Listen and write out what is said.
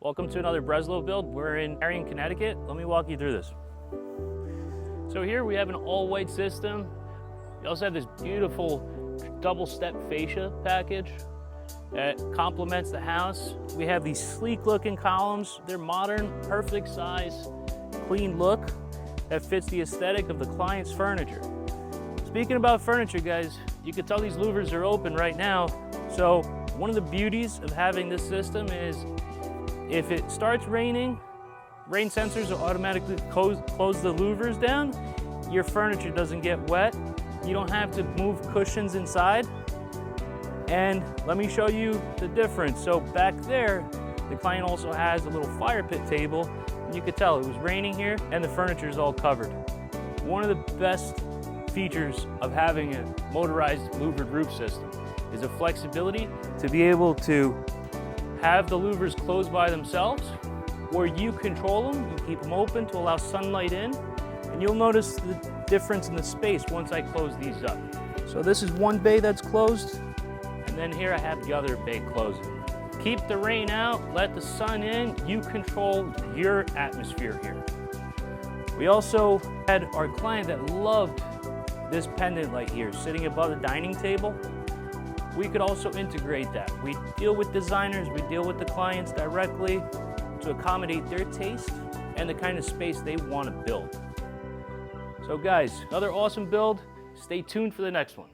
Welcome to another Breslow build. We're in Darien, Connecticut. Let me walk you through this. So here we have an all-white system. We also have this beautiful double-step fascia package that complements the house. We have these sleek-looking columns. They're modern, perfect size, clean look that fits the aesthetic of the client's furniture. Speaking about furniture, guys, you can tell these louvers are open right now. So one of the beauties of having this system is if it starts raining, rain sensors will automatically close the louvers down. Your furniture doesn't get wet. You don't have to move cushions inside. And let me show you the difference. So back there, the client also has a little fire pit table. You could tell it was raining here and the furniture is all covered. One of the best features of having a motorized louvered roof system is the flexibility to be able to have the louvers closed by themselves, or you control them, you keep them open to allow sunlight in, and you'll notice the difference in the space once I close these up. So this is one bay that's closed, and then here I have the other bay closed. Keep the rain out, let the sun in, you control your atmosphere here. We also had our client that loved this pendant light here, sitting above the dining table. We could also integrate that. We deal with designers, we deal with the clients directly to accommodate their taste and the kind of space they want to build. So guys, another awesome build. Stay tuned for the next one.